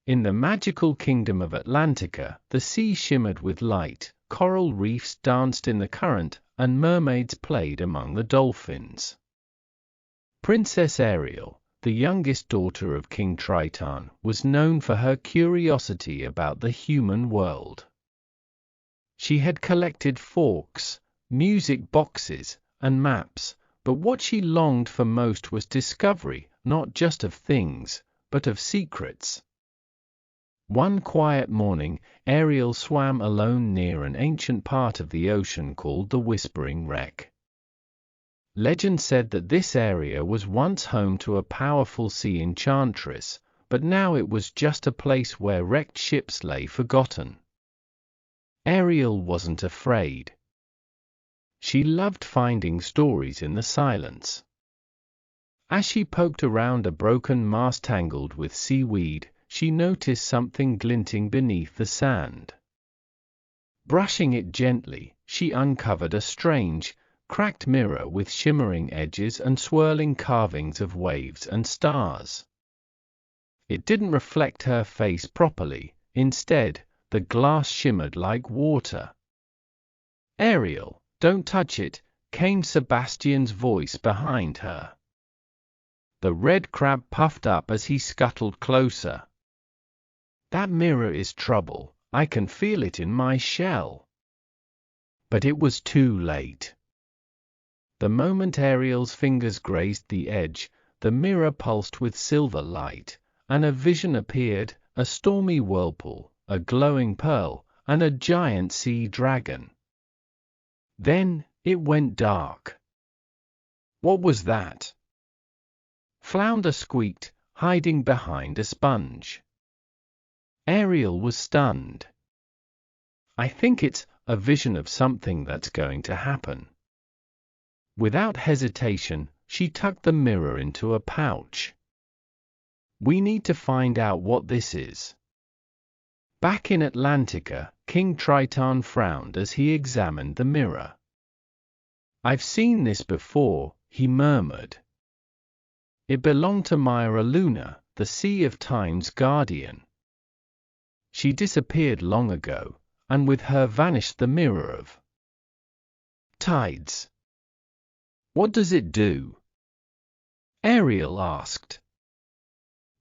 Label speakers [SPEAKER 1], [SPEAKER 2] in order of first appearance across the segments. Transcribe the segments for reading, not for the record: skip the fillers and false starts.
[SPEAKER 1] In the magical kingdom of Atlantica, the sea shimmered with light, coral reefs danced in the current, and mermaids played among the dolphins. Princess Ariel, the youngest daughter of King Triton, was known for her curiosity about the human world. She had collected forks, music boxes, and maps, but what she longed for most was discovery, not just of things, but of secrets. One quiet morning, Ariel swam alone near an ancient part of the ocean called the Whispering Wreck. Legend said that this area was once home to a powerful sea enchantress, but now it was just a place where wrecked ships lay forgotten. Ariel wasn't afraid. She loved finding stories in the silence. As she poked around a broken mast tangled with seaweed, she noticed something glinting beneath the sand. Brushing it gently, she uncovered a strange, cracked mirror with shimmering edges and swirling carvings of waves and stars. It didn't reflect her face properly. Instead, the glass shimmered like water. "Ariel, don't touch it," came Sebastian's voice behind her. The red crab puffed up as he scuttled closer. "That mirror is trouble. I can feel it in my shell." But it was too late. The moment Ariel's fingers grazed the edge, the mirror pulsed with silver light, and a vision appeared, a stormy whirlpool, a glowing pearl, and a giant sea dragon. Then, it went dark. "What was that?" Flounder squeaked, hiding behind a sponge. Ariel was stunned. "I think it's a vision of something that's going to happen." Without hesitation, she tucked the mirror into a pouch. "We need to find out what this is." Back in Atlantica, King Triton frowned as he examined the mirror. "I've seen this before," he murmured. "It belonged to Myra Luna, the Sea of Time's guardian. She disappeared long ago, and with her vanished the mirror of tides." "What does it do?" Ariel asked.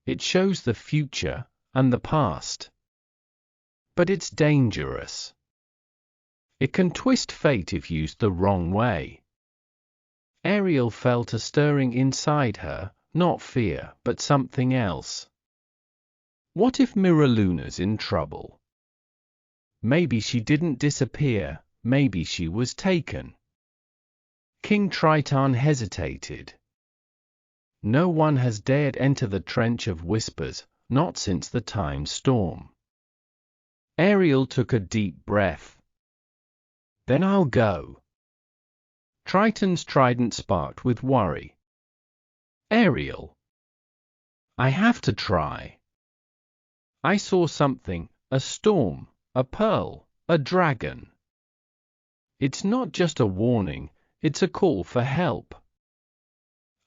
[SPEAKER 1] "It shows the future and the past. But it's dangerous. It can twist fate if used the wrong way." Ariel felt a stirring inside her, not fear, but something else. What if Myra Luna's in trouble? Maybe she didn't disappear, maybe she was taken. King Triton hesitated. No one has dared enter the Trench of Whispers, not since the time storm. Ariel took a deep breath. "Then I'll go." Triton's trident sparked with worry. "Ariel, I have to try. I saw something, a storm, a pearl, a dragon. It's not just a warning, it's a call for help."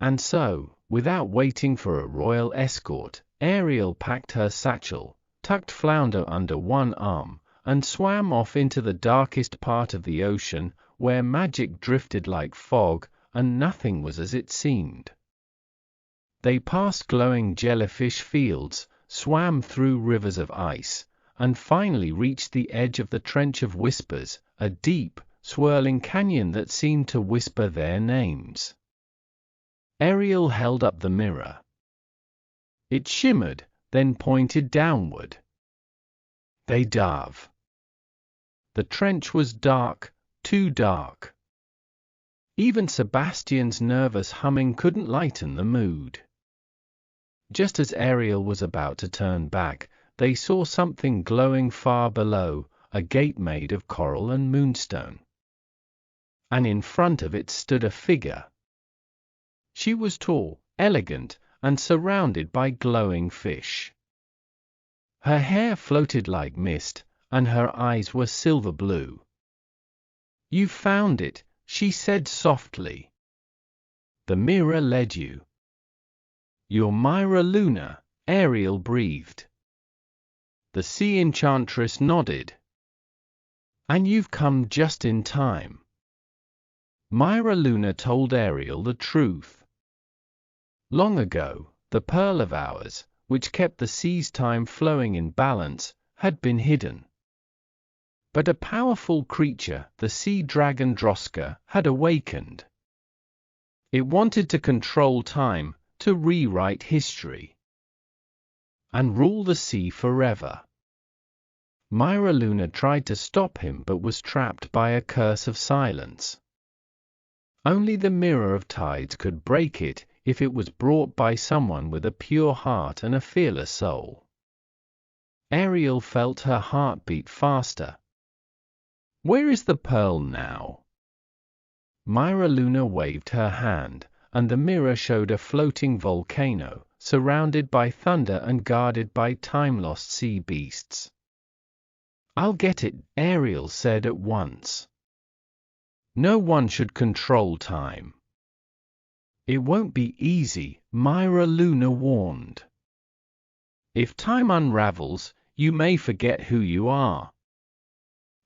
[SPEAKER 1] And so, without waiting for a royal escort, Ariel packed her satchel, tucked Flounder under one arm, and swam off into the darkest part of the ocean, where magic drifted like fog, and nothing was as it seemed. They passed glowing jellyfish fields, swam through rivers of ice, and finally reached the edge of the Trench of Whispers, a deep, swirling canyon that seemed to whisper their names. Ariel held up the mirror. It shimmered, then pointed downward. They dove. The trench was dark, too dark. Even Sebastian's nervous humming couldn't lighten the mood. Just as Ariel was about to turn back, they saw something glowing far below, a gate made of coral and moonstone. And in front of it stood a figure. She was tall, elegant, and surrounded by glowing fish. Her hair floated like mist, and her eyes were silver blue. "You found it," she said softly. "The mirror led you." "You're Myra Luna," Ariel breathed. The sea enchantress nodded. And you've come just in time. Myra Luna told Ariel the truth. Long ago, the pearl of ours, which kept the sea's time flowing in balance, had been hidden. But a powerful creature, the sea dragon Droska, had awakened. It wanted to control time, to rewrite history, and rule the sea forever. Myra Luna tried to stop him but was trapped by a curse of silence. Only the Mirror of Tides could break it if it was brought by someone with a pure heart and a fearless soul. Ariel felt her heart beat faster. Where is the pearl now? Myra Luna waved her hand, and the mirror showed a floating volcano, surrounded by thunder and guarded by time-lost sea beasts. I'll get it, Ariel said at once. No one should control time. It won't be easy, Myra Luna warned. If time unravels, you may forget who you are.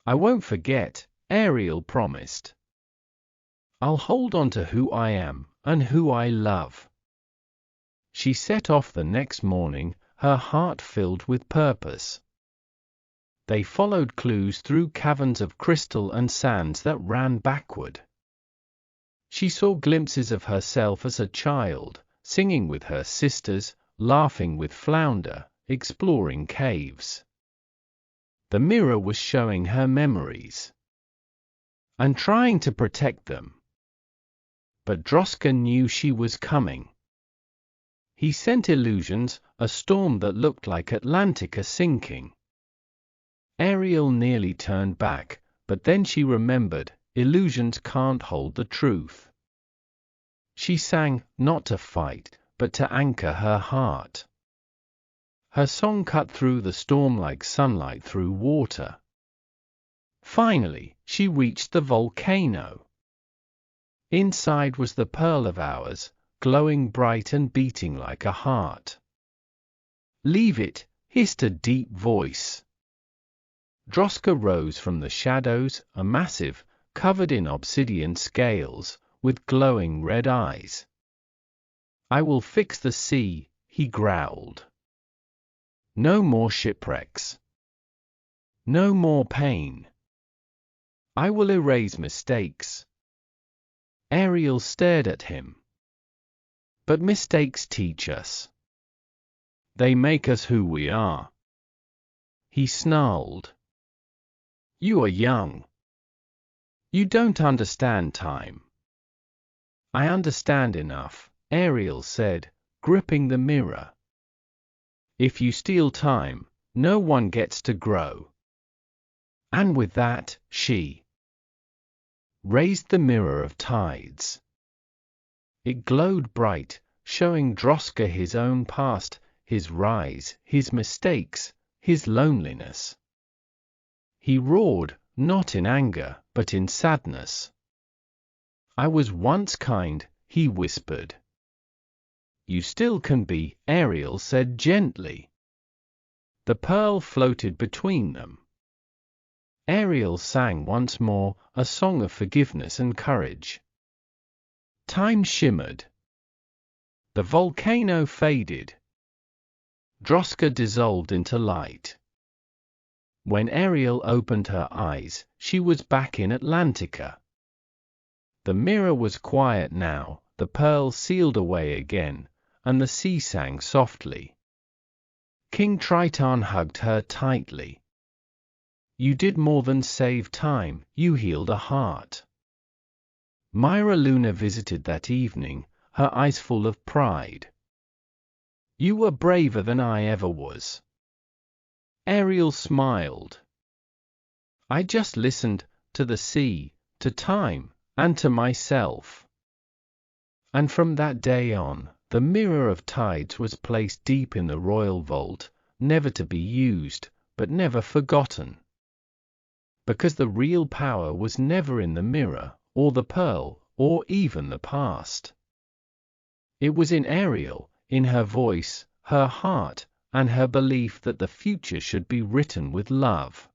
[SPEAKER 1] I won't forget, Ariel promised. I'll hold on to who I am and who I love. She set off the next morning, her heart filled with purpose. They followed clues through caverns of crystal and sands that ran backward. She saw glimpses of herself as a child, singing with her sisters, laughing with Flounder, exploring caves. The mirror was showing her memories and trying to protect them. But Droska knew she was coming. He sent illusions, a storm that looked like Atlantica sinking. Ariel nearly turned back, but then she remembered, illusions can't hold the truth. She sang, not to fight, but to anchor her heart. Her song cut through the storm like sunlight through water. Finally, she reached the volcano. Inside was the pearl of ours, glowing bright and beating like a heart. Leave it, hissed a deep voice. Droska rose from the shadows, a massive, covered in obsidian scales, with glowing red eyes. I will fix the sea, he growled. No more shipwrecks. No more pain. I will erase mistakes. Ariel stared at him. But mistakes teach us. They make us who we are. He snarled. You are young. You don't understand time. I understand enough, Ariel said, gripping the mirror. If you steal time, no one gets to grow. And with that, she raised the Mirror of Tides. It glowed bright, showing Droska his own past, his rise, his mistakes, his loneliness. He roared, not in anger, but in sadness. I was once kind, he whispered. You still can be, Ariel said gently. The pearl floated between them. Ariel sang once more, a song of forgiveness and courage. Time shimmered. The volcano faded. Droska dissolved into light. When Ariel opened her eyes, she was back in Atlantica. The mirror was quiet now, the pearl sealed away again, and the sea sang softly. King Triton hugged her tightly. You did more than save time, you healed a heart. Myra Luna visited that evening, her eyes full of pride. You were braver than I ever was. Ariel smiled. I just listened, to the sea, to time, and to myself. And from that day on, the Mirror of Tides was placed deep in the royal vault, never to be used, but never forgotten. Because the real power was never in the mirror, or the pearl, or even the past. It was in Ariel, in her voice, her heart, and her belief that the future should be written with love.